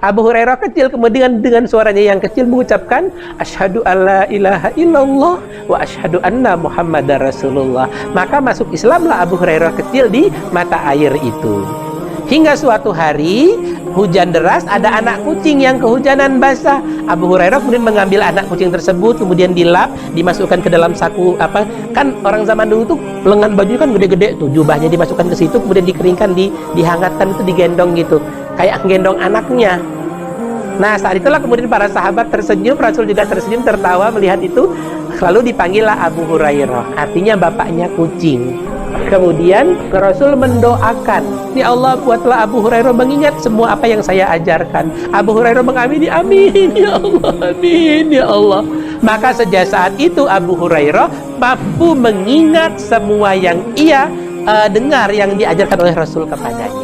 Abu Hurairah kecil kemudian dengan suaranya yang kecil mengucapkan asyhadu alla ilaha illallah wa asyhadu anna muhammadar rasulullah. Maka masuk Islamlah Abu Hurairah kecil di mata air itu. Hingga suatu hari hujan deras, ada anak kucing yang kehujanan basah. Abu Hurairah kemudian mengambil anak kucing tersebut, kemudian dilap, dimasukkan ke dalam saku kan orang zaman dulu tuh lengan baju kan gede-gede tuh, jubahnya dimasukkan ke situ, kemudian dikeringkan, dihangatkan, itu digendong gitu, kayak gendong anaknya. Nah, saat itulah kemudian para sahabat tersenyum, Rasul juga tersenyum, tertawa melihat itu. Lalu dipanggillah Abu Hurairah, artinya bapaknya kucing. Kemudian Rasul mendoakan, ya Allah, buatlah Abu Hurairah mengingat semua apa yang saya ajarkan. Abu Hurairah mengamini, amin ya Allah, amin ya Allah. Maka sejak saat itu Abu Hurairah mampu mengingat semua yang ia dengar yang diajarkan oleh Rasul kepadanya.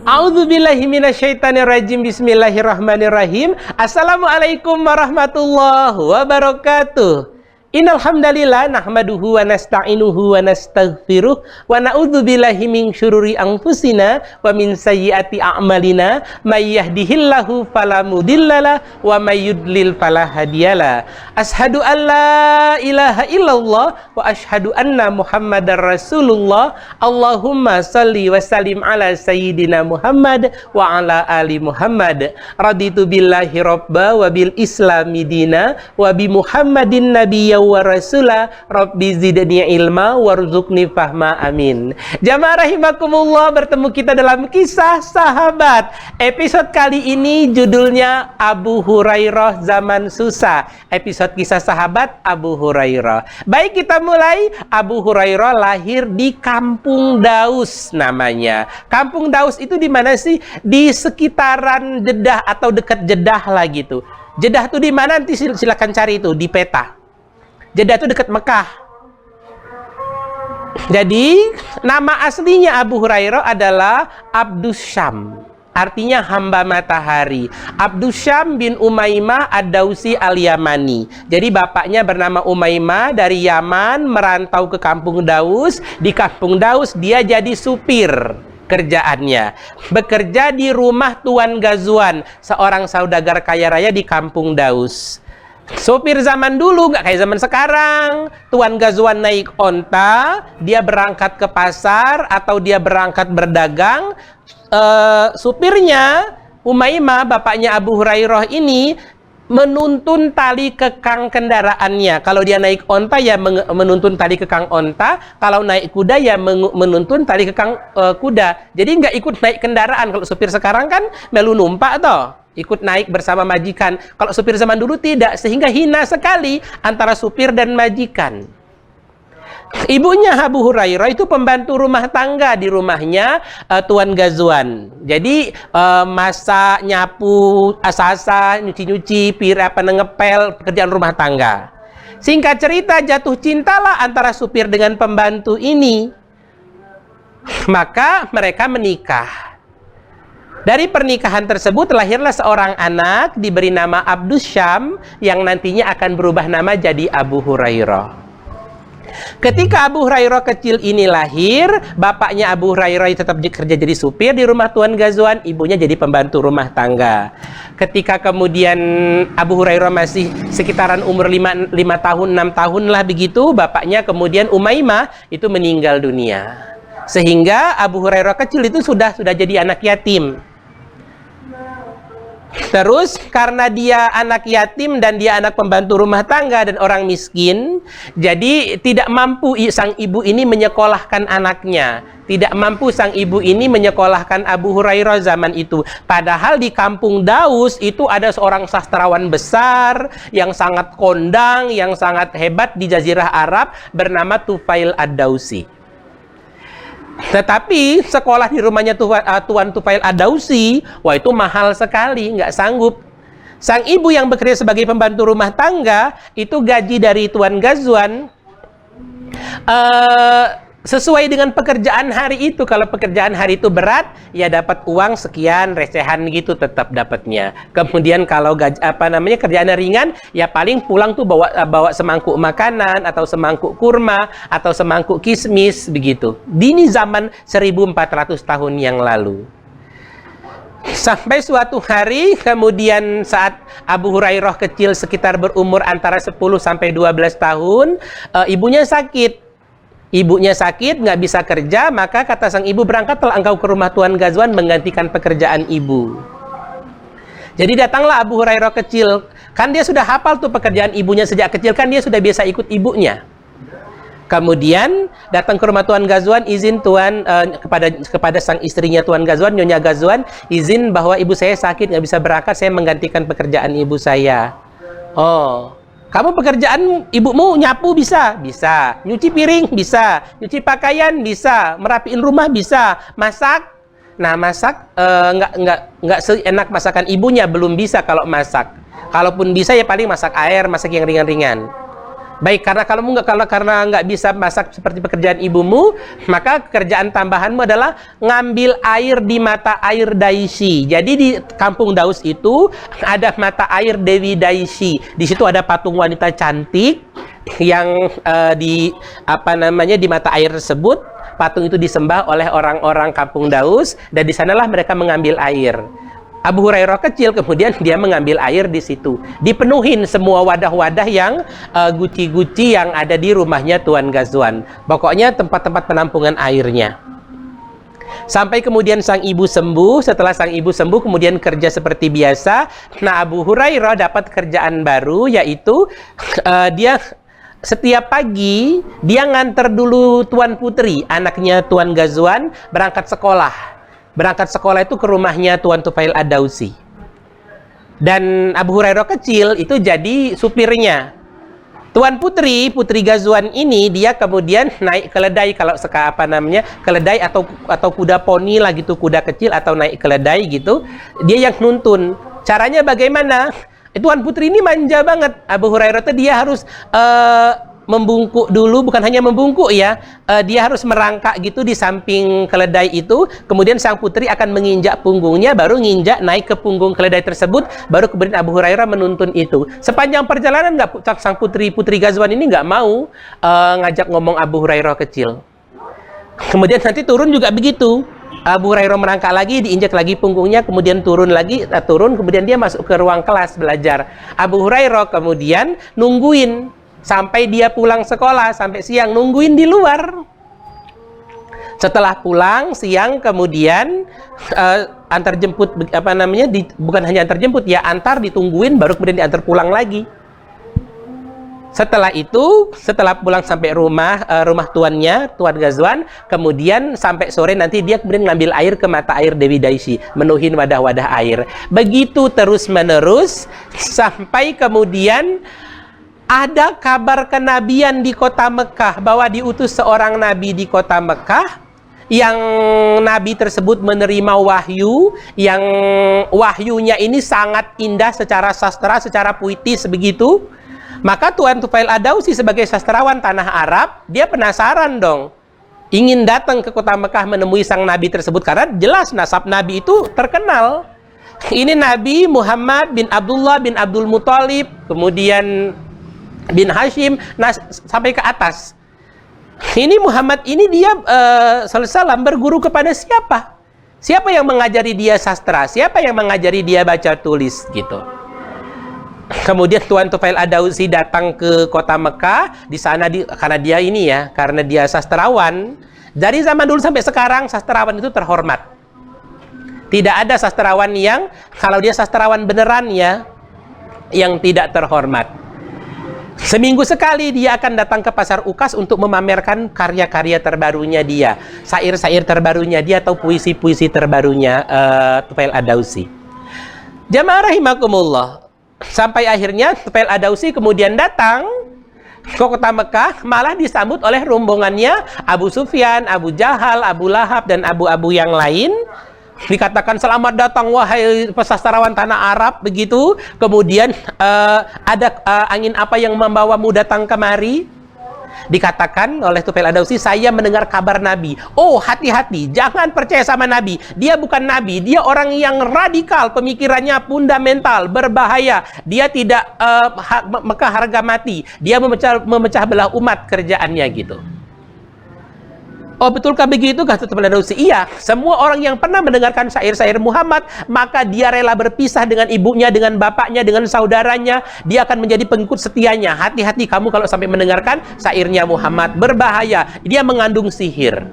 A'udzubillahi minasyaitonirrajim. Bismillahirrahmanirrahim. Assalamualaikum warahmatullahi wabarakatuh. Innal hamdalillah nahmaduhu wa nasta'inuhu wa nastaghfiruh wa na'udzubillahi min syururi anfusina wa min sayyiati a'malina may yahdihillahu fala mudhillalah wa may yudlil fala hadiyalah. Asyhadu an la ilaha illallah wa asyhadu anna muhammadar rasulullah. Allahumma shalli wa sallim ala sayyidina Muhammad wa ala ali Muhammad. Raditu billahi rabba wa bil islami dina wa bi Muhammadin nabiyya wa rasulah. Rabbi zidni ilma warzuqni fahma, amin. Jamaah rahimakumullah, bertemu kita dalam kisah sahabat. Episode kali ini judulnya Abu Hurairah zaman susah. Episode kisah sahabat Abu Hurairah. Baik, kita mulai. Abu Hurairah lahir di Kampung Daus namanya. Kampung Daus itu di mana sih? Di sekitaran Jeddah atau dekat Jeddah lah gitu. Jeddah itu di mana? Nanti silakan cari itu di peta. Jeddah itu dekat Mekah. Jadi nama aslinya Abu Hurairah adalah Abdus Syam, artinya hamba matahari. Abdus Syam bin Umaymah Ad-Dausi Al-Yamani. Jadi bapaknya bernama Umaymah, dari Yaman merantau ke Kampung Daus. Di Kampung Daus dia jadi supir kerjaannya. Bekerja di rumah Tuan Ghazwan, seorang saudagar kaya raya di Kampung Daus. Sopir zaman dulu nggak kayak zaman sekarang. Tuan Ghazwan naik onta, dia berangkat ke pasar atau dia berangkat berdagang. Supirnya Umaymah, bapaknya Abu Hurairah ini, menuntun tali kekang kendaraannya. Kalau dia naik onta ya menuntun tali kekang onta, kalau naik kuda ya menuntun tali kekang kuda. Jadi nggak ikut naik kendaraan. Kalau supir sekarang kan melu numpak toh, ikut naik bersama majikan. Kalau supir zaman dulu tidak, sehingga hina sekali antara supir dan majikan. Ibunya Abu Hurairah itu pembantu rumah tangga di rumahnya Tuan Ghazwan. Jadi masak, nyapu, asa-asa, nyuci-nyuci, ngepel, pekerjaan rumah tangga. Singkat cerita, jatuh cintalah antara supir dengan pembantu ini. Maka mereka menikah. Dari pernikahan tersebut lahirlah seorang anak diberi nama Abdus Syam yang nantinya akan berubah nama jadi Abu Hurairah. Ketika Abu Hurairah kecil ini lahir, bapaknya Abu Hurairah tetap kerja jadi supir di rumah Tuan Ghazwan, ibunya jadi pembantu rumah tangga. Ketika kemudian Abu Hurairah masih sekitaran umur 5 tahun, 6 tahun lah begitu, bapaknya kemudian Umaymah itu meninggal dunia. Sehingga Abu Hurairah kecil itu sudah jadi anak yatim. Terus karena dia anak yatim dan dia anak pembantu rumah tangga dan orang miskin, jadi tidak mampu sang ibu ini menyekolahkan anaknya. Tidak mampu sang ibu ini menyekolahkan Abu Hurairah zaman itu. Padahal di Kampung Daus itu ada seorang sastrawan besar yang sangat kondang, yang sangat hebat di Jazirah Arab, bernama Tufail Ad-Dausi. Tetapi sekolah di rumahnya Tuan Tufail Ad-Dausi, wah itu mahal sekali, nggak sanggup. Sang ibu yang bekerja sebagai pembantu rumah tangga, itu gaji dari Tuan Ghazwan sesuai dengan pekerjaan hari itu. Kalau pekerjaan hari itu berat, ya dapat uang sekian, recehan gitu tetap dapatnya. Kemudian kalau kerjaannya ringan, ya paling pulang tuh bawa semangkuk makanan atau semangkuk kurma atau semangkuk kismis begitu. Di zaman 1400 tahun yang lalu. Sampai suatu hari, kemudian saat Abu Hurairah kecil sekitar berumur antara 10 sampai 12 tahun, ibunya sakit. Ibunya sakit, nggak bisa kerja, maka kata sang ibu, berangkatlah engkau ke rumah Tuan Ghazwan menggantikan pekerjaan ibu. Jadi datanglah Abu Hurairah kecil, kan dia sudah hafal tuh pekerjaan ibunya sejak kecil, kan dia sudah biasa ikut ibunya. Kemudian datang ke rumah Tuan Ghazwan, izin Tuan kepada sang istrinya Tuan Ghazwan, Nyonya Ghazwan, izin bahwa ibu saya sakit, nggak bisa berangkat, saya menggantikan pekerjaan ibu saya. Oh, kamu pekerjaan ibumu nyapu bisa? Bisa. Nyuci piring? Bisa. Nyuci pakaian? Bisa. Merapiin rumah? Bisa. Masak? Nah, masak nggak seenak masakan ibunya, belum bisa kalau masak. Kalaupun bisa ya paling masak air, masak yang ringan-ringan. Baik, karena nggak bisa masak seperti pekerjaan ibumu, maka pekerjaan tambahanmu adalah ngambil air di mata air Daisy. Jadi di kampung Daus itu ada mata air Dewi Daisy. Di situ ada patung wanita cantik yang di mata air tersebut. Patung itu disembah oleh orang-orang kampung Daus, dan di sanalah mereka mengambil air. Abu Hurairah kecil kemudian dia mengambil air di situ, dipenuhin semua wadah-wadah yang guci-guci yang ada di rumahnya Tuan Ghazwan. Pokoknya tempat-tempat penampungan airnya. Sampai kemudian sang ibu sembuh. Setelah sang ibu sembuh kemudian kerja seperti biasa. Nah, Abu Hurairah dapat kerjaan baru, yaitu dia setiap pagi dia nganter dulu Tuan Putri, anaknya Tuan Ghazwan, berangkat sekolah. Berangkat sekolah itu ke rumahnya Tuan Tufail Ad-Dausi. Dan Abu Hurairah kecil itu jadi supirnya. Tuan Putri Ghazwan ini dia kemudian naik keledai, kalau keledai atau kuda poni lah gitu, kuda kecil atau naik keledai gitu. Dia yang nuntun. Caranya bagaimana? Tuan Putri ini manja banget. Abu Hurairah itu dia harus membungkuk dulu, bukan hanya membungkuk ya, dia harus merangkak gitu di samping keledai itu, kemudian sang putri akan menginjak punggungnya, baru nginjak naik ke punggung keledai tersebut, baru kemudian Abu Hurairah menuntun itu. Sepanjang perjalanan sang putri Ghazwan ini nggak mau ngajak ngomong Abu Hurairah kecil. Kemudian nanti turun juga begitu. Abu Hurairah merangkak lagi, diinjak lagi punggungnya, kemudian turun lagi, kemudian dia masuk ke ruang kelas belajar. Abu Hurairah kemudian nungguin sampai dia pulang sekolah, sampai siang nungguin di luar. Setelah pulang siang kemudian antar jemput bukan hanya antar jemput ya, antar ditungguin baru kemudian diantar pulang lagi. Setelah itu, setelah pulang sampai rumah tuannya, Tuan Ghazwan, kemudian sampai sore nanti dia kemudian ngambil air ke mata air Dewi Daisy, menuhin wadah-wadah air. Begitu terus menerus sampai kemudian ada kabar kenabian di kota Mekah, bahwa diutus seorang nabi di kota Mekah, yang nabi tersebut menerima wahyu, yang wahyunya ini sangat indah secara sastra, secara puitis begitu. Maka Tuan Tufail Ad-Dausi sebagai sastrawan tanah Arab, dia penasaran dong, ingin datang ke kota Mekah menemui sang nabi tersebut, karena jelas nasab nabi itu terkenal. Ini Nabi Muhammad bin Abdullah bin Abdul Muthalib, kemudian bin Hashim, sampai ke atas. Ini Muhammad ini dia sallallahu berguru kepada siapa? Siapa yang mengajari dia sastra? Siapa yang mengajari dia baca tulis gitu? Kemudian Tuan Tufail Ad-Dausi datang ke kota Mekah. Di sana karena dia ini ya, karena dia sastrawan. Dari zaman dulu sampai sekarang sastrawan itu terhormat. Tidak ada sastrawan yang kalau dia sastrawan beneran ya, yang tidak terhormat. Seminggu sekali dia akan datang ke pasar Ukas untuk memamerkan karya-karya terbarunya dia, syair-syair terbarunya dia, atau puisi-puisi terbarunya Tufail Ad-Dausi. Jamaah rahimakumullah. Sampai akhirnya Tufail Ad-Dausi kemudian datang ke kota Mekah, malah disambut oleh rombongannya Abu Sufyan, Abu Jahal, Abu Lahab, dan abu-abu yang lain. Dikatakan selamat datang wahai sastrawan tanah Arab begitu. Kemudian ada angin apa yang membawamu datang kemari? Dikatakan oleh Tufail Ad-Dawsi, saya mendengar kabar Nabi. Oh, hati-hati, jangan percaya sama Nabi. Dia bukan Nabi, dia orang yang radikal, pemikirannya fundamental, berbahaya. Dia tidak maka harga mati. Dia memecah belah umat kerjaannya gitu. Oh, betulkah begitu? Kata Tufail Ad-Dawsi, iya. Semua orang yang pernah mendengarkan syair-syair Muhammad, maka dia rela berpisah dengan ibunya, dengan bapaknya, dengan saudaranya. Dia akan menjadi pengikut setianya. Hati-hati kamu kalau sampai mendengarkan syairnya Muhammad. Berbahaya. Dia mengandung sihir.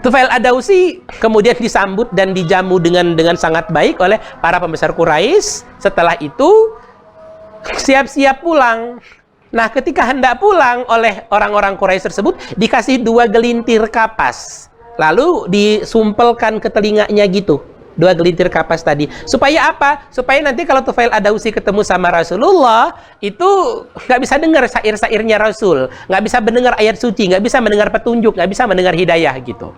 Tufail Ad-Dawsi kemudian disambut dan dijamu dengan sangat baik oleh para pembesar Quraisy. Setelah itu, siap-siap pulang. Nah, ketika hendak pulang oleh orang-orang Quraisy tersebut, dikasih 2 gelintir kapas. Lalu disumpelkan ke telinganya gitu. 2 gelintir kapas tadi. Supaya apa? Supaya nanti kalau Tufail Ad-Dawsi ketemu sama Rasulullah, itu nggak bisa dengar syair-syairnya Rasul. Nggak bisa mendengar ayat suci, nggak bisa mendengar petunjuk, nggak bisa mendengar hidayah gitu.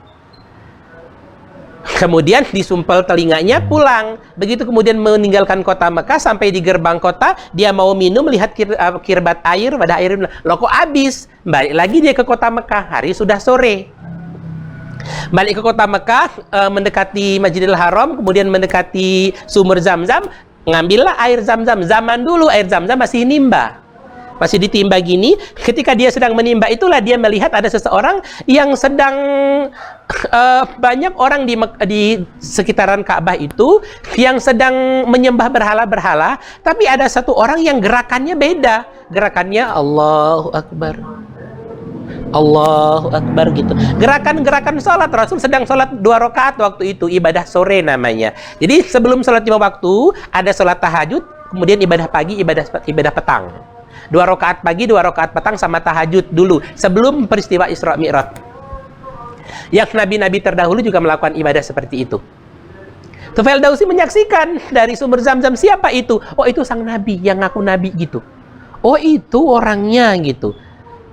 Kemudian disumpel telinganya, pulang. Begitu kemudian meninggalkan kota Mekah, sampai di gerbang kota, dia mau minum, melihat kirbat air, pada air, loh kok habis? Balik lagi dia ke kota Mekah, hari sudah sore. Balik ke kota Mekah, mendekati Masjidil Haram, kemudian mendekati sumur Zam-Zam, ngambillah air Zam-Zam. Zaman dulu air Zam-Zam masih nimba. Masih ditimba gini. Ketika dia sedang menimba, itulah dia melihat ada seseorang yang sedang banyak orang di sekitaran Ka'bah itu yang sedang menyembah berhala-berhala, tapi ada satu orang yang gerakannya beda. Gerakannya Allahu Akbar, Allahu Akbar gitu. Gerakan-gerakan sholat. Rasul sedang sholat 2 rakaat waktu itu, ibadah sore namanya. Jadi sebelum sholat 5 waktu, ada sholat tahajud, kemudian ibadah pagi, ibadah petang. 2 rakaat pagi, 2 rakaat petang, sama tahajud dulu sebelum peristiwa Isra Mi'raj. Yang nabi-nabi terdahulu juga melakukan ibadah seperti itu. Tufail Ad-Dawsi menyaksikan dari sumber Zam-Zam, siapa itu? Oh, itu sang nabi yang ngaku nabi gitu. Oh, itu orangnya gitu.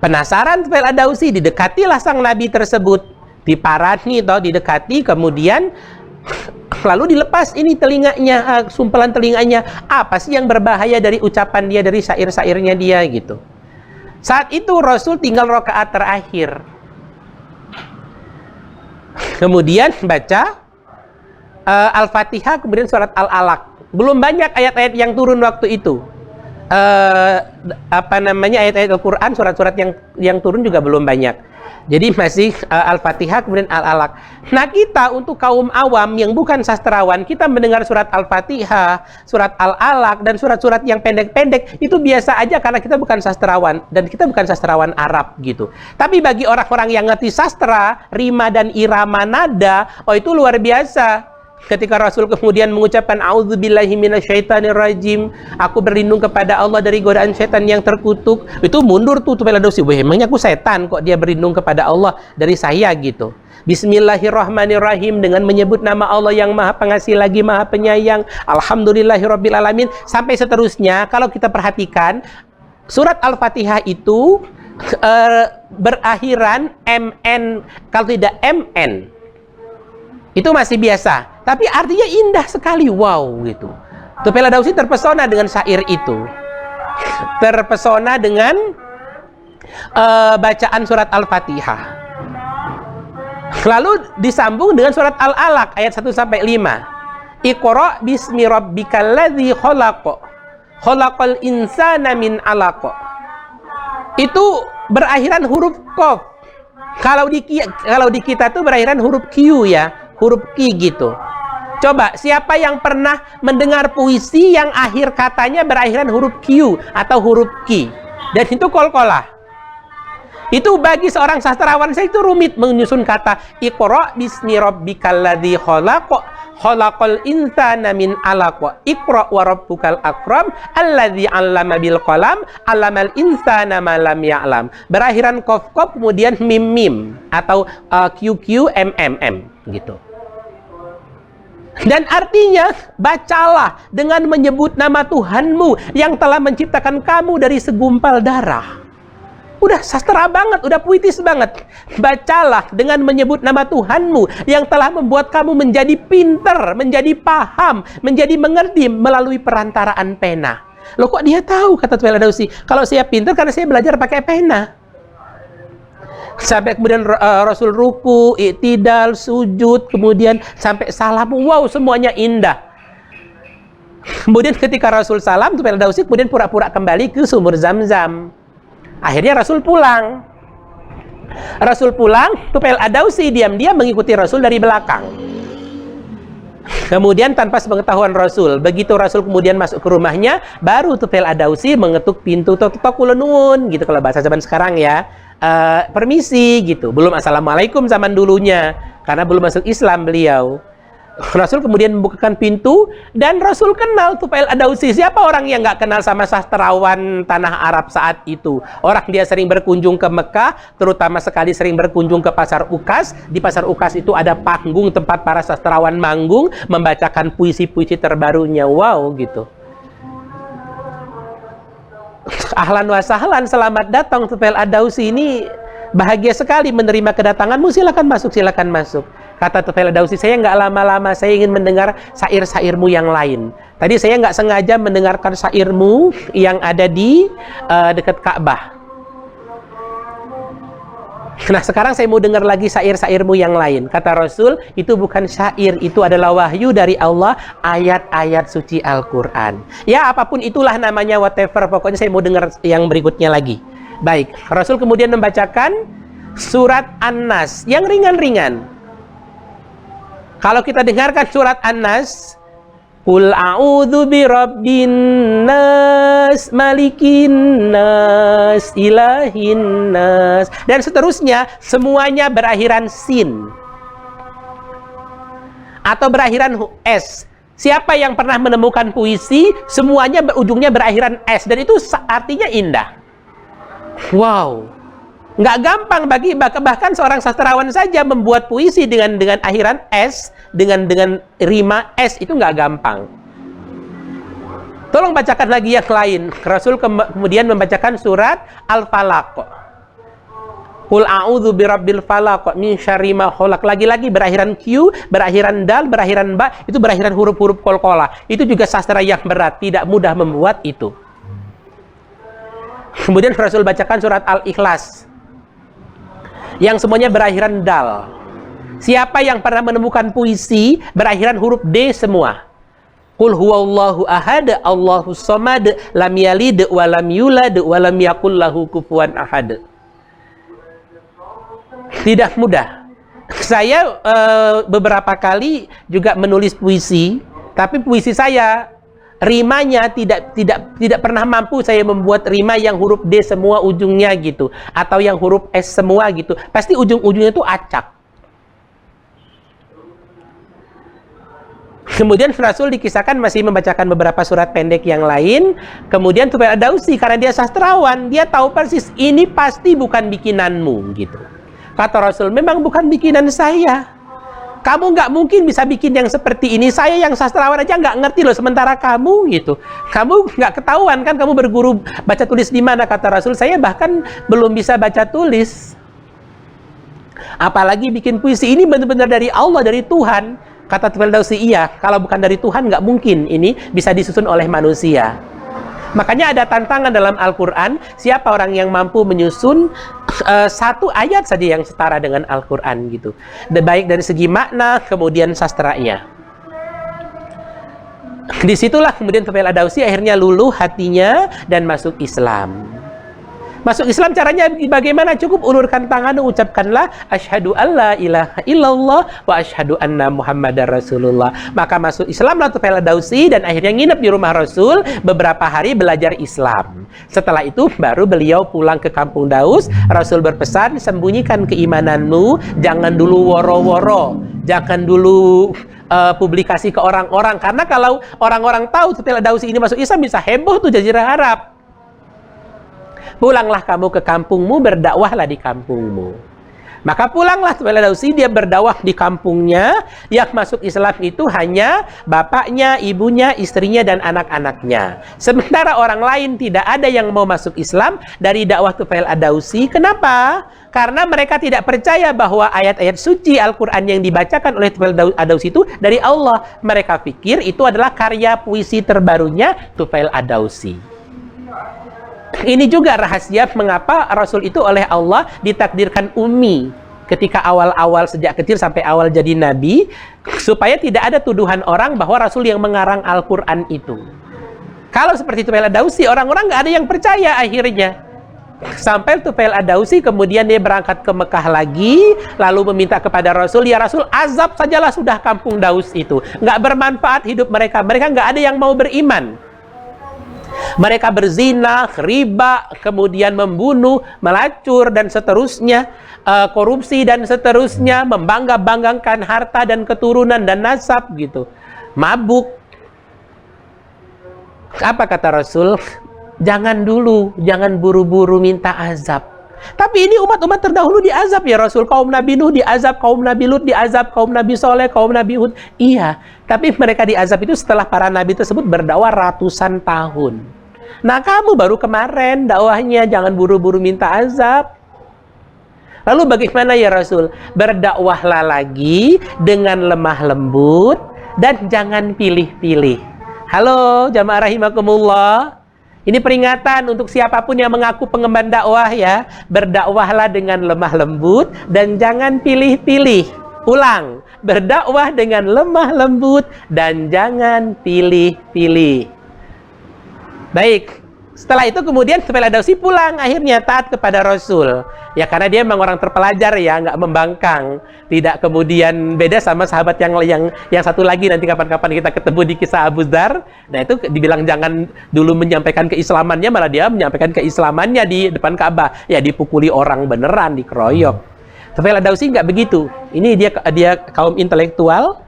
Penasaran Tufail Ad-Dawsi, didekatilah sang nabi tersebut, diparani atau didekati, kemudian lalu dilepas ini telinganya, sumpelan telinganya. Apa sih yang berbahaya dari ucapan dia, dari syair-syairnya dia gitu. Saat itu Rasul tinggal rakaat terakhir. Kemudian baca Al-Fatihah, kemudian surat Al-Alaq. Belum banyak ayat-ayat yang turun waktu itu. Ayat-ayat Al-Quran, surat-surat yang turun juga belum banyak. Jadi masih Al-Fatihah, kemudian Al-Alaq. Nah, kita untuk kaum awam yang bukan sastrawan, kita mendengar surat Al-Fatihah, surat Al-Alaq, dan surat-surat yang pendek-pendek, itu biasa aja karena kita bukan sastrawan, dan kita bukan sastrawan Arab gitu. Tapi bagi orang-orang yang ngerti sastra, rima dan irama nada, oh itu luar biasa. Ketika Rasul kemudian mengucapkan A'udzubillahi minasyaitonirrajim, aku berlindung kepada Allah dari godaan setan yang terkutuk, itu mundur tuh Tufail Ad-Dawsi. Wah, emangnya aku setan kok dia berlindung kepada Allah dari saya gitu. Bismillahirrahmanirrahim, dengan menyebut nama Allah yang Maha Pengasih lagi Maha Penyayang. Alhamdulillahirabbil alamin, sampai seterusnya. Kalau kita perhatikan surat Al-Fatihah itu berakhiran MN, kalau tidak MN itu masih biasa, tapi artinya indah sekali, wow gitu. Tufail Ad-Dawsi terpesona dengan syair itu, terpesona dengan bacaan surat Al-Fatihah. Lalu disambung dengan surat Al-Alaq ayat 1-5. Iqra bismi rabbikal ladzi khalaq, khalaqal insana min 'alaq. Itu berakhiran huruf qaf. Kalau di kita tuh berakhiran huruf Q ya. Huruf Q gitu. Coba, siapa yang pernah mendengar puisi yang akhir katanya berakhiran huruf Q atau huruf Q? Dan itu qalqalah. Itu bagi seorang sastrawan saya itu rumit menyusun kata Iqra bismi rabbikal ladzi khalaq, khalaqal insana min 'alaq, Iqra wa rabbukal akram alladzi 'allama bil qalam 'allamal insana ma lam ya'lam. Berakhiran qaf qaf kemudian mim mim atau QQ MMM gitu. Dan artinya, bacalah dengan menyebut nama Tuhanmu yang telah menciptakan kamu dari segumpal darah. Udah sastra banget, udah puitis banget. Bacalah dengan menyebut nama Tuhanmu yang telah membuat kamu menjadi pinter, menjadi paham, menjadi mengerti melalui perantaraan pena. Loh kok dia tahu, kata Tufail Ad-Dawsi? Kalau saya pintar karena saya belajar pakai pena. Sampai kemudian Rasul ruku, i'tidal, sujud, kemudian sampai salam, wow, semuanya indah. Kemudian ketika Rasul salam, Tufail Ad-Dawsi kemudian pura-pura kembali ke sumur Zam-Zam. Akhirnya Rasul pulang. Tufail Ad-Dawsi diam-diam mengikuti Rasul dari belakang. Kemudian tanpa sepengetahuan Rasul, begitu Rasul kemudian masuk ke rumahnya, baru Tufail Ad-Dawsi mengetuk pintu, tok-tok kula nuwun, gitu kalau bahasa zaman sekarang ya. Permisi gitu, belum assalamualaikum zaman dulunya karena belum masuk Islam beliau. Rasul kemudian membukakan pintu dan Rasul kenal Tufail Ad-Dawsi. Siapa orang yang nggak kenal sama sastrawan tanah Arab saat itu? Orang dia sering berkunjung ke Mekah, terutama sekali sering berkunjung ke Pasar Ukas. Di Pasar Ukas itu ada panggung tempat para sastrawan manggung membacakan puisi-puisi terbarunya. Wow gitu. Ahlan wa sahlan, selamat datang Tufail Ad-Dawsi, ini bahagia sekali menerima kedatanganmu, silakan masuk, silakan masuk. Kata Tufail Ad-Dawsi, saya nggak lama-lama, saya ingin mendengar syair-syairmu yang lain. Tadi saya nggak sengaja mendengarkan syairmu yang ada di dekat Ka'bah. Nah sekarang saya mau dengar lagi syair-syairmu yang lain. Kata Rasul, itu bukan syair, itu adalah wahyu dari Allah, ayat-ayat suci Al-Quran. Ya apapun itulah namanya, whatever, pokoknya saya mau dengar yang berikutnya lagi. Baik, Rasul kemudian membacakan surat An-Nas yang ringan-ringan. Kalau kita dengarkan surat An-Nas, Qul a'udzu birabbin nas, malikin nas, ilahin nas, dan seterusnya, semuanya berakhiran sin atau berakhiran s. Siapa yang pernah menemukan puisi, semuanya ujungnya berakhiran s, dan itu artinya indah. Wow, nggak gampang bagi bahkan seorang sastrawan saja membuat puisi dengan akhiran s, dengan rima s, itu nggak gampang. Tolong bacakan lagi yang lain. Rasul kemudian membacakan surat Al-Falaq. Qul a'udzu birabbil falaq min syarri ma khalaq. Lagi-lagi berakhiran q, berakhiran dal, berakhiran ba, itu berakhiran huruf-huruf qalqalah. Itu juga sastra yang berat, tidak mudah membuat itu. Kemudian Rasul bacakan surat Al-Ikhlas yang semuanya berakhiran dal. Siapa yang pernah menemukan puisi berakhiran huruf D semua? Qul huwallahu ahad, Allahus samad, lam yalid wa lam yulad wa lam yakul lahu kufuwan ahad. Tidak mudah. Saya beberapa kali juga menulis puisi, tapi puisi saya rimanya tidak pernah mampu saya membuat rima yang huruf D semua ujungnya gitu, atau yang huruf S semua gitu. Pasti ujung-ujungnya itu acak. Kemudian Rasul dikisahkan masih membacakan beberapa surat pendek yang lain. Kemudian Tufail Ad-Dawsi, karena dia sastrawan, dia tahu persis ini pasti bukan bikinanmu gitu. Kata Rasul, memang bukan bikinan saya. Kamu nggak mungkin bisa bikin yang seperti ini. Saya yang sastrawan aja nggak ngerti loh, sementara kamu gitu. Kamu nggak ketahuan kan kamu berguru baca tulis di mana? Kata Rasul, saya bahkan belum bisa baca tulis. Apalagi bikin puisi, ini benar-benar dari Allah, dari Tuhan. Kata Tufail Ad-Dawsi, iya, kalau bukan dari Tuhan nggak mungkin ini bisa disusun oleh manusia. Makanya ada tantangan dalam Al-Quran, siapa orang yang mampu menyusun satu ayat saja yang setara dengan Al-Quran gitu. Baik dari segi makna, kemudian sastranya. Disitulah kemudian Tufail Ad-Dawsi akhirnya luluh hatinya dan masuk Islam. Masuk Islam caranya bagaimana? Cukup ulurkan tangan, ucapkanlah asyhadu alla ilaha illallah wa asyhadu anna muhammadar rasulullah. Maka masuk Islamlah Tufail Ad-Dawsi dan akhirnya nginep di rumah Rasul beberapa hari belajar Islam. Setelah itu baru beliau pulang ke kampung Daus. Rasul berpesan, sembunyikan keimananmu, jangan dulu woro-woro, jangan dulu publikasi ke orang-orang, karena kalau orang-orang tahu Tufail Ad-Dawsi ini masuk Islam bisa heboh tuh Jazirah Arab. Pulanglah kamu ke kampungmu, berdakwahlah di kampungmu. Maka pulanglah Tufail Ad-Dawsi, dia berdakwah di kampungnya. Yang masuk Islam itu hanya bapaknya, ibunya, istrinya, dan anak-anaknya. Sementara orang lain tidak ada yang mau masuk Islam dari dakwah Tufail Ad-Dawsi. Kenapa? Karena mereka tidak percaya bahwa ayat-ayat suci Al-Quran yang dibacakan oleh Tufail Ad-Dawsi itu dari Allah. Mereka pikir itu adalah karya puisi terbarunya Tufail Ad-Dawsi. Ini juga rahasia mengapa Rasul itu oleh Allah ditakdirkan ummi ketika awal-awal sejak kecil sampai awal jadi nabi, supaya tidak ada tuduhan orang bahwa Rasul yang mengarang Al-Quran itu. Kalau seperti Tufail Ad-Dawsi, orang-orang nggak ada yang percaya akhirnya. Sampai Tufail Ad-Dawsi kemudian dia berangkat ke Mekah lagi, lalu meminta kepada Rasul, ya Rasul, azab sajalah sudah kampung Daus itu, nggak bermanfaat hidup mereka, mereka nggak ada yang mau beriman. Mereka berzina, riba, kemudian membunuh, melacur, dan seterusnya, korupsi, dan seterusnya, membangga-banggakan harta dan keturunan dan nasab gitu, mabuk. Apa kata Rasul? Jangan dulu, jangan buru-buru minta azab. Tapi ini umat-umat terdahulu diazab ya Rasul. Kaum Nabi Nuh diazab, kaum Nabi Lut diazab, kaum Nabi Soleh, kaum Nabi Hud. Iya, tapi mereka diazab itu setelah para nabi tersebut berdakwah ratusan tahun. Nah, kamu baru kemarin dakwahnya, jangan buru-buru minta azab. Lalu bagaimana ya Rasul? Berdakwahlah lagi dengan lemah lembut dan jangan pilih-pilih. Halo jamaah rahimakumullah. Ini peringatan untuk siapapun yang mengaku pengemban dakwah ya. Berdakwahlah dengan lemah lembut dan jangan pilih-pilih. Ulang, berdakwah dengan lemah lembut dan jangan pilih-pilih. Baik, setelah itu kemudian Tufail Ad-Dawsi pulang, akhirnya taat kepada Rasul. Ya karena dia memang orang terpelajar ya, nggak membangkang. Tidak kemudian beda sama sahabat yang satu lagi, nanti kapan-kapan kita ketemu di kisah Abu Dzar. Nah itu dibilang jangan dulu menyampaikan keislamannya, malah dia menyampaikan keislamannya di depan Ka'bah. Ya dipukuli orang beneran, dikeroyok. Tufail Ad-Dawsi nggak begitu. Ini dia kaum intelektual.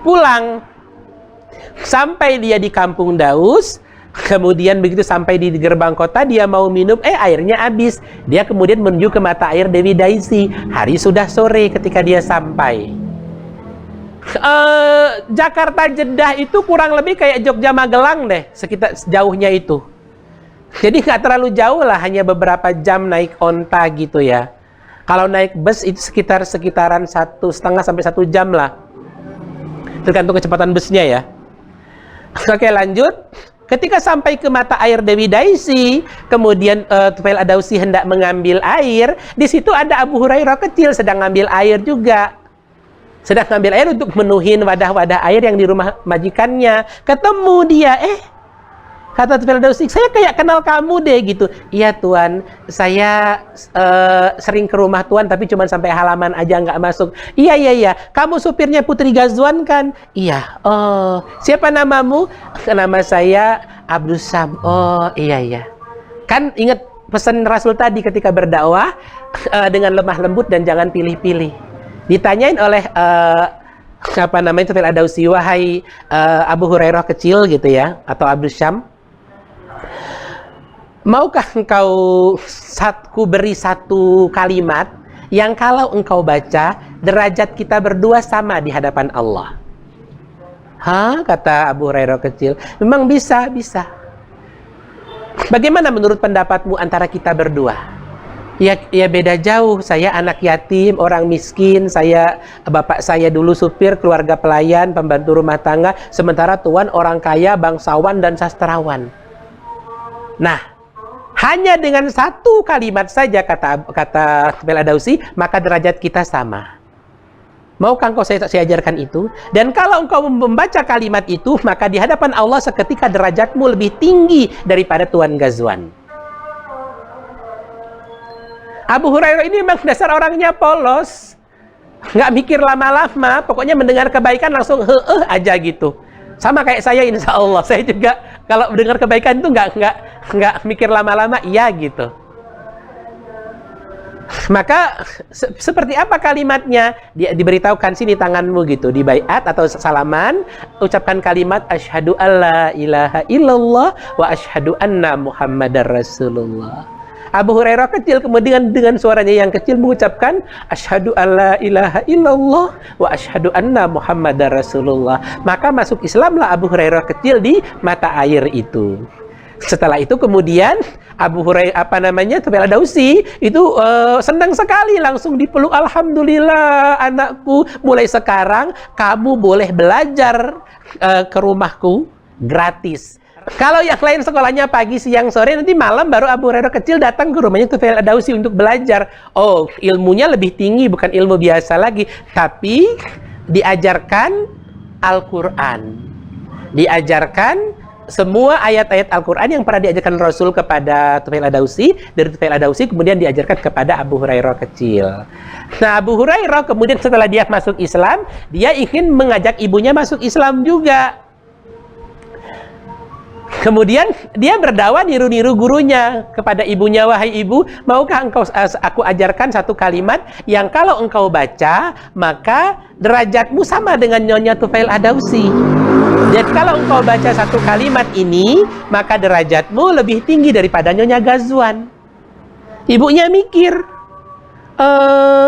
Pulang. Sampai dia di kampung Daus. Kemudian begitu sampai di gerbang kota, dia mau minum, airnya habis. Dia kemudian menuju ke mata air Dewi Daisy. Hari sudah sore ketika dia sampai. Jakarta Jeddah itu kurang lebih kayak Jogja Magelang deh, sekitar jauhnya itu. Jadi nggak terlalu jauh lah, hanya beberapa jam naik onta gitu ya. Kalau naik bus itu sekitaran 1,5 sampai 1 jam lah, tergantung kecepatan busnya ya. Oke, lanjut. Ketika sampai ke mata air Dewi Daisy, kemudian Tufail Ad-Dawsi hendak mengambil air. Di situ ada Abu Hurairah kecil sedang ngambil air juga. Sedang ngambil air untuk menuhin wadah-wadah air yang di rumah majikannya. Ketemu dia, kata Tufail Ad-Dawsi, saya kayak kenal kamu deh gitu. Iya Tuan, saya sering ke rumah Tuan tapi cuma sampai halaman aja nggak masuk. Iya, kamu supirnya Putri Ghazwan kan? Iya. Oh, siapa namamu? Nama saya Abdus Sam. Oh iya. Kan ingat pesan Rasul tadi ketika berdakwah, dengan lemah lembut dan jangan pilih-pilih. Ditanyain oleh Tufail Ad-Dawsi, wahai Abu Hurairah kecil gitu ya, atau Abdus Syam, maukah engkau ku beri satu kalimat yang kalau engkau baca, derajat kita berdua sama di hadapan Allah? Hah? Kata Abu Hurairah kecil, memang bisa. Bagaimana menurut pendapatmu antara kita berdua? Ya beda jauh. Saya anak yatim, orang miskin. Bapak saya dulu supir, keluarga pelayan, pembantu rumah tangga. Sementara Tuan orang kaya, bangsawan dan sastrawan. Nah, hanya dengan satu kalimat saja kata Tufail Ad-Dawsi, maka derajat kita sama. Maukah engkau saya ajarkan itu? Dan kalau engkau membaca kalimat itu, maka di hadapan Allah seketika derajatmu lebih tinggi daripada Tuan Ghazwan. Abu Hurairah ini memang dasar orangnya polos, nggak mikir lama-lama, pokoknya mendengar kebaikan langsung aja gitu. Sama kayak saya, insya Allah saya juga kalau mendengar kebaikan itu nggak mikir lama-lama, iya gitu. Maka seperti apa kalimatnya? Dia diberitahukan, sini tanganmu gitu, di baiat atau salaman, ucapkan kalimat asyhadu alla ilaha illallah wa asyhadu anna Muhammadar Rasulullah. Abu Hurairah kecil kemudian dengan suaranya yang kecil mengucapkan asyhadu alla ilaha illallah wa asyhadu anna muhammadar rasulullah. Maka masuk Islamlah Abu Hurairah kecil di mata air itu. Setelah itu kemudian Abu Hurairah Tufail Ad-Dausi itu senang sekali, langsung dipeluk. Alhamdulillah anakku, mulai sekarang kamu boleh belajar ke rumahku gratis. Kalau yang lain sekolahnya pagi, siang, sore, nanti malam baru Abu Hurairah kecil datang ke rumahnya Tufail Ad-Dausi untuk belajar. Oh, ilmunya lebih tinggi, bukan ilmu biasa lagi, tapi diajarkan Al-Quran, diajarkan semua ayat-ayat Al-Quran yang pernah diajarkan Rasul kepada Tufail Ad-Dausi, dari Tufail Ad-Dausi kemudian diajarkan kepada Abu Hurairah kecil. Nah, Abu Hurairah kemudian setelah dia masuk Islam, dia ingin mengajak ibunya masuk Islam juga. Kemudian dia berdakwah, niru-niru gurunya kepada ibunya, wahai ibu, maukah aku ajarkan satu kalimat yang kalau engkau baca, maka derajatmu sama dengan Nyonya Tufail Ad-Dausi. Jadi kalau engkau baca satu kalimat ini, maka derajatmu lebih tinggi daripada Nyonya Ghazwan. Ibunya mikir,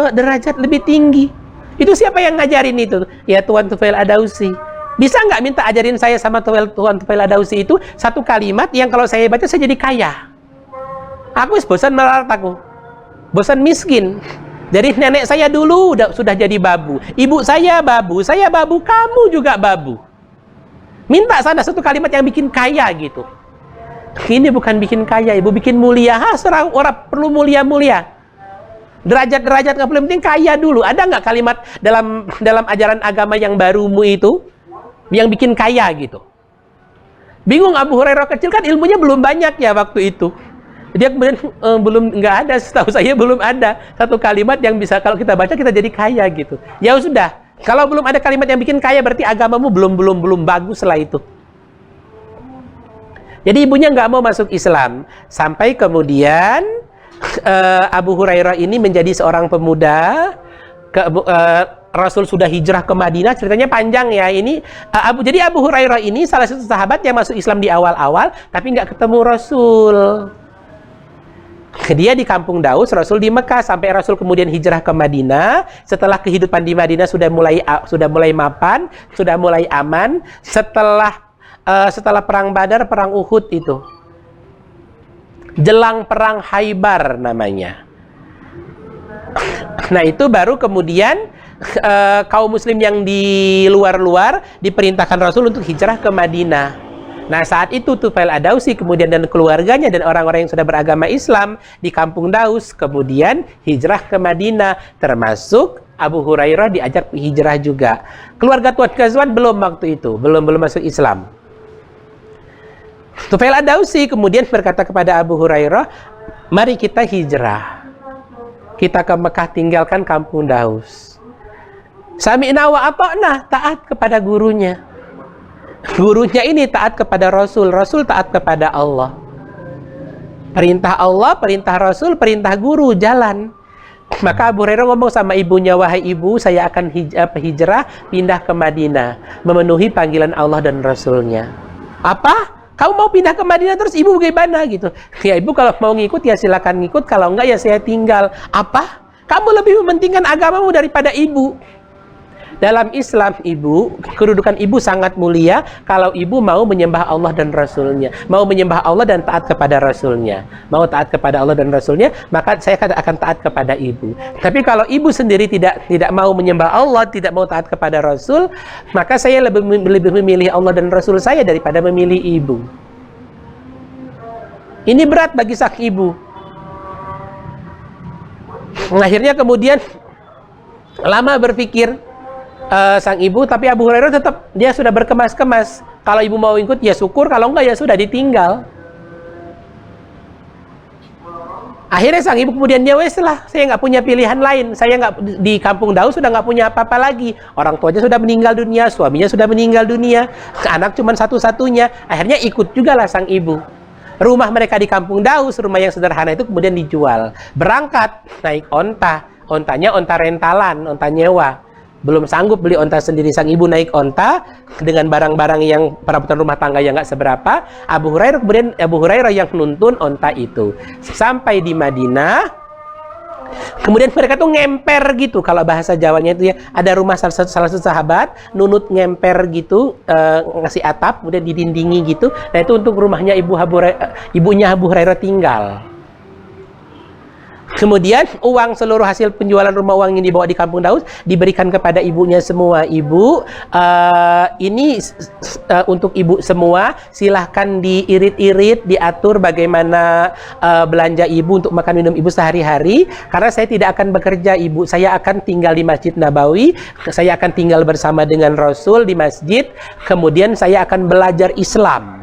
derajat lebih tinggi. Itu siapa yang ngajarin itu? Ya Tuan Tufail Ad-Dausi. Bisa nggak minta ajarin saya sama Tuan Tufail Ad-Dausi itu satu kalimat yang kalau saya baca saya jadi kaya. Aku bosan melarat aku. Bosan miskin. Dari nenek saya dulu sudah jadi babu. Ibu saya babu, kamu juga babu. Minta sana satu kalimat yang bikin kaya gitu. Ini bukan bikin kaya, ibu bikin mulia. Serang orang perlu mulia-mulia. Derajat-derajat nggak perlu, penting kaya dulu. Ada nggak kalimat dalam ajaran agama yang barumu itu yang bikin kaya gitu? Bingung Abu Hurairah kecil, kan ilmunya belum banyak ya waktu itu. Dia kemudian nggak ada, setahu saya belum ada satu kalimat yang bisa kalau kita baca kita jadi kaya gitu. Ya sudah. Kalau belum ada kalimat yang bikin kaya, berarti agamamu belum bagus lah itu. Jadi ibunya nggak mau masuk Islam. Sampai kemudian Abu Hurairah ini menjadi seorang pemuda. Rasul sudah hijrah ke Madinah. Ceritanya panjang ya. Jadi Abu Hurairah ini salah satu sahabat yang masuk Islam di awal-awal, tapi nggak ketemu Rasul. Dia di kampung Daus, Rasul di Mekah, sampai Rasul kemudian hijrah ke Madinah. Setelah kehidupan di Madinah sudah mulai mapan, sudah mulai aman. Setelah perang Badar, perang Uhud itu, jelang perang Khaybar namanya. Nah itu baru kemudian kaum muslim yang di luar diperintahkan Rasul untuk hijrah ke Madinah. Nah saat itu Tufail Ad-Dausi kemudian dan keluarganya dan orang-orang yang sudah beragama Islam di kampung Daus kemudian hijrah ke Madinah, termasuk Abu Hurairah diajak hijrah juga. Keluarga Tuan Ghazwan belum waktu itu, belum masuk Islam. Tufail Ad-Dausi kemudian berkata kepada Abu Hurairah, mari kita hijrah, kita ke Mekah, tinggalkan kampung Daus. Sami'na wa ata'na, taat kepada gurunya. Gurunya ini taat kepada Rasul, Rasul taat kepada Allah. Perintah Allah, perintah Rasul, perintah guru, jalan. Maka Abu Hurairah ngomong sama ibunya, wahai ibu, saya akan hijrah, pindah ke Madinah, memenuhi panggilan Allah dan Rasulnya. Apa? Kamu mau pindah ke Madinah terus ibu bagaimana gitu? Ya ibu kalau mau ngikut ya silakan ngikut, kalau enggak ya saya tinggal. Apa? Kamu lebih mementingkan agamamu daripada ibu. Dalam Islam ibu, kedudukan ibu sangat mulia kalau ibu mau menyembah Allah dan Rasulnya, mau menyembah Allah dan taat kepada Rasulnya. Mau taat kepada Allah dan Rasulnya, maka saya akan taat kepada ibu. Tapi kalau ibu sendiri tidak mau menyembah Allah, tidak mau taat kepada Rasul, maka saya lebih memilih Allah dan Rasul saya daripada memilih ibu. Ini berat bagi sang ibu. Akhirnya kemudian lama berpikir sang ibu, tapi Abu Hurairah tetap dia sudah berkemas-kemas. Kalau ibu mau ikut ya syukur, kalau enggak ya sudah ditinggal. Akhirnya sang ibu kemudian ya wes lah, saya nggak punya pilihan lain. Saya nggak di kampung Daus sudah nggak punya apa-apa lagi. Orang tuanya sudah meninggal dunia, suaminya sudah meninggal dunia, anak cuma satu-satunya. Akhirnya ikut juga lah sang ibu. Rumah mereka di kampung Daus, rumah yang sederhana itu kemudian dijual. Berangkat naik onta, ontanya onta rentalan, onta nyewa. belum sanggup beli onta sendiri, sang ibu naik onta dengan barang-barang yang perabotan rumah tangga yang nggak seberapa. Abu Hurairah yang nuntun onta itu sampai di Madinah. Kemudian mereka tuh ngemper gitu, kalau bahasa Jawanya itu ya, ada rumah salah satu sahabat nunut ngemper gitu, ngasih atap kemudian didindingi gitu. Nah itu untuk rumahnya ibunya Abu Hurairah tinggal. Kemudian uang, seluruh hasil penjualan rumah, uang yang dibawa di Kampung Daus diberikan kepada ibunya semua. Ibu, ini untuk ibu semua, silahkan diirit-irit, diatur bagaimana belanja ibu untuk makan minum ibu sehari-hari. Karena saya tidak akan bekerja ibu, saya akan tinggal di Masjid Nabawi, saya akan tinggal bersama dengan Rasul di masjid, kemudian saya akan belajar Islam.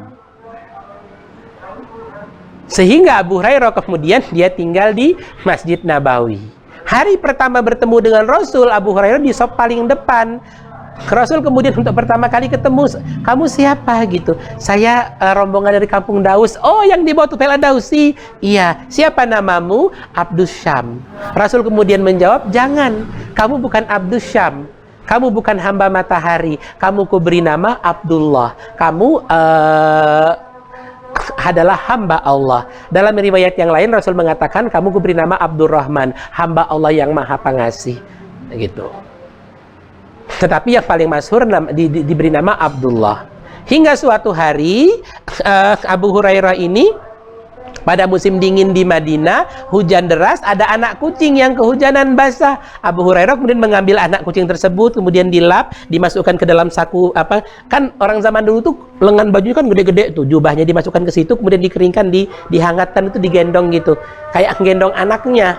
Sehingga Abu Hurairah kemudian dia tinggal di Masjid Nabawi. Hari pertama bertemu dengan Rasul, Abu Hurairah di sop paling depan. Rasul kemudian untuk pertama kali ketemu, kamu siapa gitu? Saya rombongan dari Kampung Daus. Oh, yang dibawa Tufail Ad-Dausi. Iya. Siapa namamu? Abdus Syam. Rasul kemudian menjawab, jangan, kamu bukan Abdus Syam, kamu bukan hamba matahari, kamu kuberi nama Abdullah, kamu adalah hamba Allah. Dalam riwayat yang lain Rasul mengatakan, kamu kuberi nama Abdurrahman, hamba Allah yang maha pengasih gitu. Tetapi yang paling masyhur diberi nama Abdullah. Hingga suatu hari Abu Hurairah ini pada musim dingin di Madinah, hujan deras, ada anak kucing yang kehujanan basah. Abu Hurairah kemudian mengambil anak kucing tersebut, kemudian dilap, dimasukkan ke dalam saku, kan orang zaman dulu tuh lengan bajunya kan gede-gede tuh, jubahnya dimasukkan ke situ, kemudian dikeringkan, dihangatkan, itu digendong gitu, kayak gendong anaknya.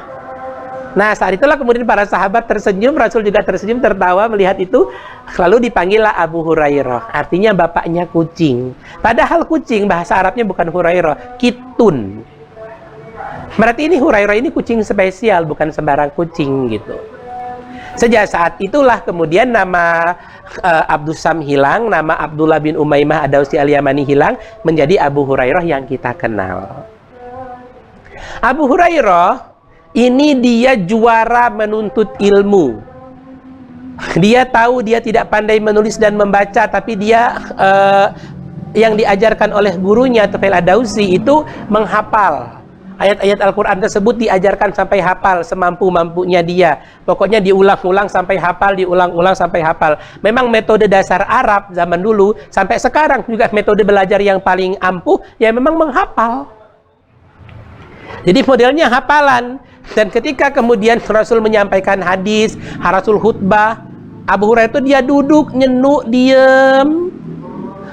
Nah saat itulah kemudian para sahabat tersenyum, Rasul juga tersenyum, tertawa melihat itu. Lalu dipanggillah Abu Hurairah, artinya bapaknya kucing. Padahal kucing bahasa Arabnya bukan Hurairah, kitun. Berarti ini Hurairah ini kucing spesial, bukan sembarang kucing gitu. Sejak saat itulah kemudian nama Abdus Syam hilang, nama Abdullah bin Umaymah Ad-Dausi Al-Yamani hilang, menjadi Abu Hurairah yang kita kenal. Abu Hurairah ini dia juara menuntut ilmu. Dia tahu dia tidak pandai menulis dan membaca, tapi dia yang diajarkan oleh gurunya Tufail Ad-Dausi itu menghafal ayat-ayat Al-Quran tersebut, diajarkan sampai hafal semampu-mampunya dia. Pokoknya diulang-ulang sampai hafal, diulang-ulang sampai hafal. Memang metode dasar Arab zaman dulu sampai sekarang juga metode belajar yang paling ampuh ya memang menghafal. Jadi modelnya hafalan. Dan ketika kemudian Rasul menyampaikan hadis, Rasul khutbah, Abu Hurairah itu dia duduk, nyenuk, diem,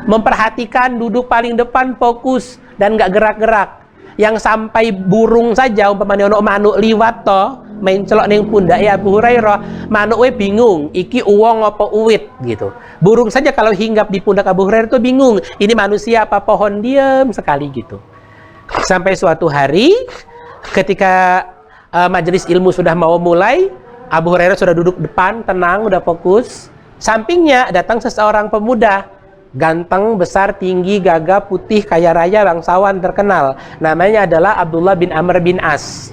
memperhatikan, duduk paling depan, fokus, dan nggak gerak-gerak. Yang sampai burung saja, umpamanya ono manuk liwat toh, main celok neng pundak ya Abu Hurairah, manuk we bingung, iki uwong apa uwit gitu. Burung saja kalau hinggap di pundak Abu Hurairah itu bingung, ini manusia apa pohon, diem sekali gitu. Sampai suatu hari, ketika majelis ilmu sudah mau mulai, Abu Hurairah sudah duduk depan, tenang, udah fokus. Sampingnya datang seseorang pemuda, ganteng, besar, tinggi, gagah, putih, kaya raya, bangsawan terkenal. Namanya adalah Abdullah bin Amr bin As.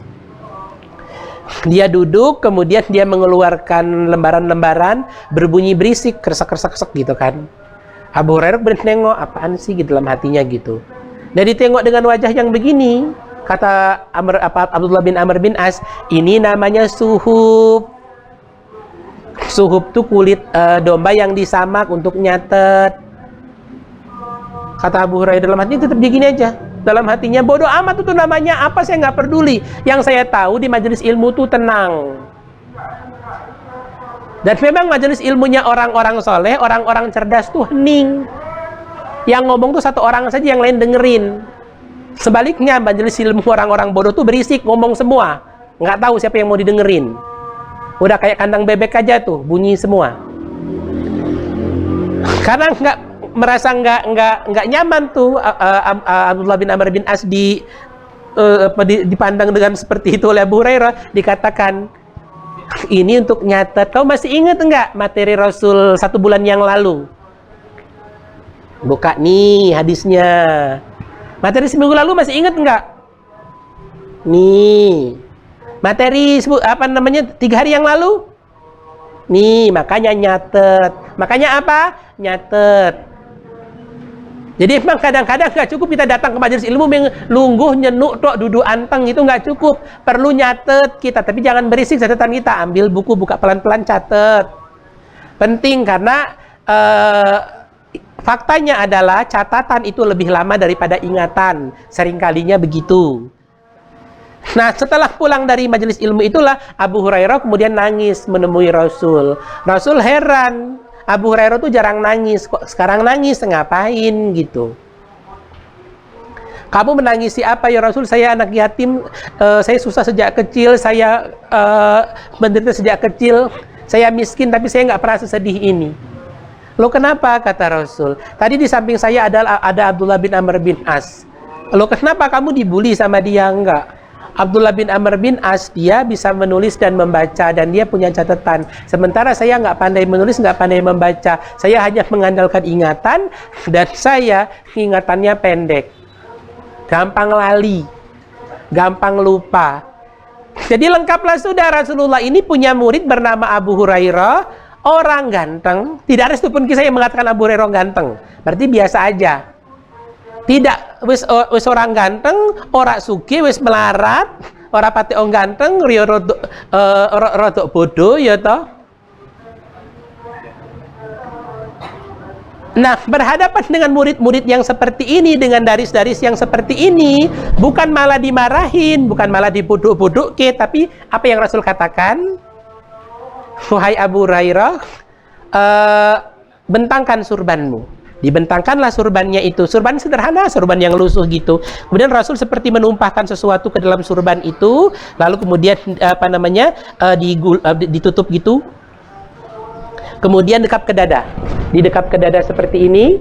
Dia duduk, kemudian dia mengeluarkan lembaran-lembaran berbunyi berisik, kresek-kresek gitu kan. Abu Hurairah nengok, apaan sih gitu dalam hatinya gitu. Dan ditengok dengan wajah yang begini, kata Abdullah bin Amr bin As, ini namanya suhub. Suhub itu kulit domba yang disamak untuk nyatet. Kata Abu Hurairah dalam hatinya tetap begini aja. Dalam hatinya, bodoh amat itu namanya apa, saya nggak peduli. Yang saya tahu di majelis ilmu itu tenang. Dan memang majelis ilmunya orang-orang soleh, orang-orang cerdas tuh hening. Yang ngomong tuh satu orang saja, yang lain dengerin. Sebaliknya majelis ilmu orang-orang bodoh tuh berisik, ngomong semua, nggak tahu siapa yang mau didengerin. Udah kayak kandang bebek aja tuh, bunyi semua. Karena merasa nggak nyaman tuh Abdullah bin Amr bin As dipandang dengan seperti itu oleh Abu Hurairah. Dikatakan, ini untuk nyatet. Kau masih ingat enggak materi Rasul 1 bulan yang lalu? Buka nih hadisnya. Materi seminggu lalu masih ingat enggak? Nih. Materi 3 hari yang lalu? Nih, makanya nyatet. Makanya apa? Nyatet. Jadi emang kadang-kadang nggak cukup kita datang ke majelis ilmu lungguh, nyenuk, tok, duduk anteng, itu nggak cukup. Perlu nyatet kita, tapi jangan berisik catatan kita. Ambil buku, buka pelan-pelan, catet. Penting karena faktanya adalah catatan itu lebih lama daripada ingatan. Seringkalinya begitu. Nah, setelah pulang dari majelis ilmu itulah Abu Hurairah kemudian nangis menemui Rasul. Rasul heran. Abu Hurairah tuh jarang nangis, kok sekarang nangis, ngapain gitu. Kamu menangisi apa ya Rasul? Saya anak yatim, saya susah sejak kecil, saya menderita sejak kecil, saya miskin tapi saya nggak pernah sesedih ini. Loh kenapa? Kata Rasul. Tadi di samping saya ada Abdullah bin Amr bin As. Loh kenapa kamu dibully sama dia? Enggak. Abdullah bin Amr bin As, dia bisa menulis dan membaca dan dia punya catatan. Sementara saya nggak pandai menulis, nggak pandai membaca. Saya hanya mengandalkan ingatan dan saya ingatannya pendek. Gampang lali, gampang lupa. Jadi lengkaplah sudah, Rasulullah ini punya murid bernama Abu Hurairah, orang ganteng. Tidak ada satupun kisah yang mengatakan Abu Hurairah ganteng. Berarti biasa aja. Tidak, wis orang ganteng, ora sugih, wis melarat, ora pati ong ganteng, riyo rodok bodoh ya toh. Nah, berhadapan dengan murid-murid yang seperti ini, dengan daris-daris yang seperti ini, bukan malah dimarahin, bukan malah dibodoh-bodoh ke, tapi apa yang Rasul katakan? Wahai Abu Hurairah, bentangkan surbanmu. Dibentangkanlah surbannya itu. Surban sederhana, surban yang lusuh gitu. Kemudian Rasul seperti menumpahkan sesuatu ke dalam surban itu, lalu kemudian ditutup gitu. Kemudian dekap ke dada. Didekap ke dada seperti ini.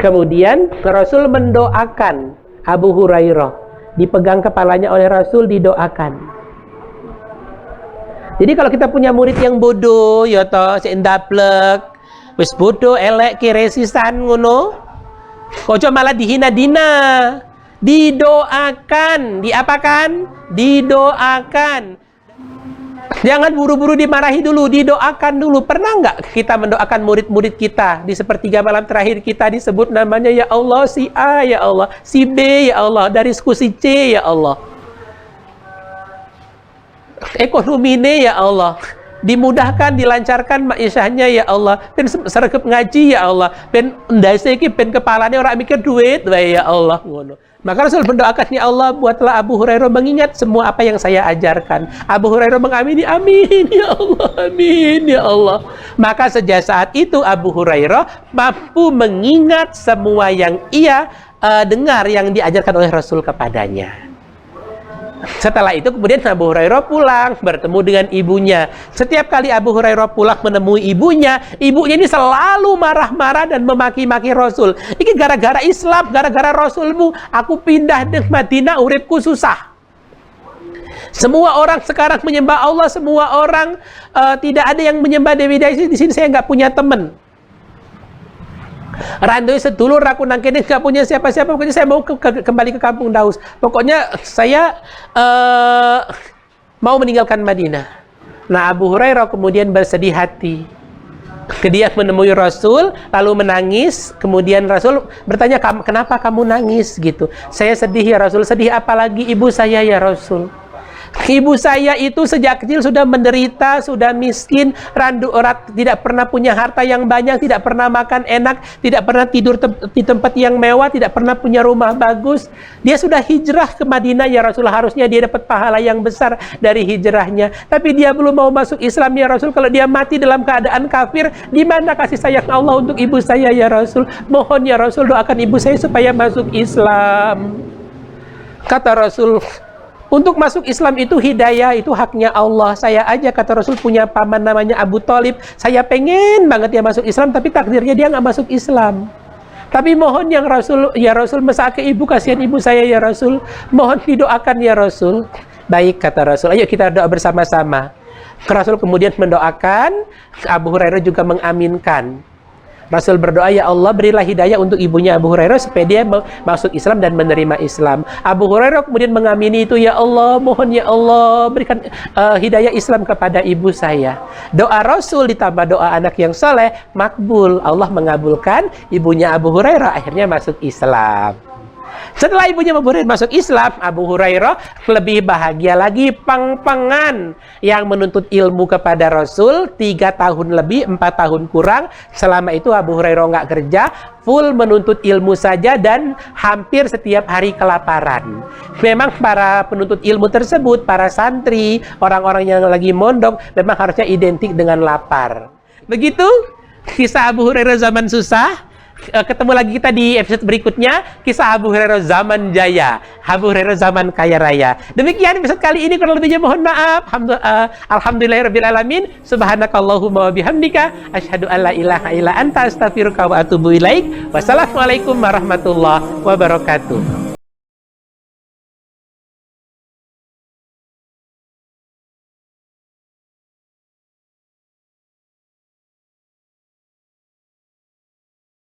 Kemudian Rasul mendoakan Abu Hurairah. Dipegang kepalanya oleh Rasul, didoakan. Jadi kalau kita punya murid yang bodoh, ya toh, seendaplek, wis bodoh, elek, kiresisan, ngono. Kok malah dihina-dina. Didoakan. Diapakan? Didoakan. Jangan buru-buru dimarahi dulu, didoakan dulu. Pernah nggak kita mendoakan murid-murid kita? Di sepertiga malam terakhir kita disebut namanya, ya Allah, si A, ya Allah, si B, ya Allah, dari suku si C, ya Allah. Ekonominya, ya Allah. Dimudahkan, dilancarkan ma'isyahnya, ya Allah. Ben sergep ngaji, ya Allah. Ben ndase iki ben kepalanya orang mikir duit, ya Allah, ngono. Maka Rasul mendoakan, ya Allah, buatlah Abu Hurairah mengingat semua apa yang saya ajarkan. Abu Hurairah mengamini, amin, ya Allah, amin, ya Allah. Maka sejak saat itu Abu Hurairah mampu mengingat semua yang ia dengar yang diajarkan oleh Rasul kepadanya. Setelah itu kemudian Abu Hurairah pulang bertemu dengan ibunya. Setiap kali Abu Hurairah pulang menemui ibunya, ibunya ini selalu marah-marah dan memaki-maki Rasul. Ini gara-gara Islam, gara-gara Rasulmu, aku pindah di Madinah, uripku susah. Semua orang sekarang menyembah Allah, semua orang tidak ada yang menyembah Dewi Daisy. Di sini saya nggak punya teman. Randoi sedulur aku nangkene gak punya siapa-siapa, pokoknya saya mau kembali ke kampung Daus. Pokoknya saya mau meninggalkan Madinah. Nah, Abu Hurairah kemudian bersedih hati. Dia menemui Rasul lalu menangis. Kemudian Rasul bertanya, kenapa kamu nangis gitu? Saya sedih ya Rasul. Sedih apa lagi? Ibu saya ya Rasul. Ibu saya itu sejak kecil sudah menderita, sudah miskin, randu orat, tidak pernah punya harta yang banyak, tidak pernah makan enak, tidak pernah tidur di tempat yang mewah, tidak pernah punya rumah bagus. Dia sudah hijrah ke Madinah ya Rasul, harusnya dia dapat pahala yang besar dari hijrahnya. Tapi dia belum mau masuk Islam ya Rasul. Kalau dia mati dalam keadaan kafir, di mana kasih sayang Allah untuk ibu saya ya Rasul? Mohon ya Rasul, doakan ibu saya supaya masuk Islam. Kata Rasul, untuk masuk Islam itu hidayah, itu haknya Allah. Saya aja, kata Rasul, punya paman namanya Abu Thalib. Saya pengen banget dia masuk Islam, tapi takdirnya dia nggak masuk Islam. Tapi mohon yang Rasul, ya Rasul, masa ke ibu, kasihan ibu saya ya Rasul. Mohon didoakan ya Rasul. Baik, kata Rasul, ayo kita doa bersama-sama. Rasul kemudian mendoakan, Abu Hurairah juga mengaminkan. Rasul berdoa, ya Allah berilah hidayah untuk ibunya Abu Hurairah supaya dia masuk Islam dan menerima Islam. Abu Hurairah kemudian mengamini itu, ya Allah, mohon ya Allah berikan hidayah Islam kepada ibu saya. Doa Rasul ditambah doa anak yang soleh, makbul. Allah mengabulkan, ibunya Abu Hurairah akhirnya masuk Islam. Setelah ibunya Abu Hurairah masuk Islam, Abu Hurairah lebih bahagia lagi, pang-pangan yang menuntut ilmu kepada Rasul 3 tahun lebih, 4 tahun kurang. Selama itu Abu Hurairah nggak kerja, full menuntut ilmu saja dan hampir setiap hari kelaparan. Memang para penuntut ilmu tersebut, para santri, orang-orang yang lagi mondok, memang harusnya identik dengan lapar. Begitu kisah Abu Hurairah zaman susah. Ketemu lagi kita di episode berikutnya, kisah Abu Hurairah zaman jaya, Abu Hurairah zaman kaya raya. Demikian episode kali ini, kurang lebihnya mohon maaf. Alhamdulillahirabbil alamin. Subhanakallahumma wa bihamdika asyhadu an la ilaha illa anta astaghfiruka wa atubu ilaik. Wassalamualaikum warahmatullahi wabarakatuh.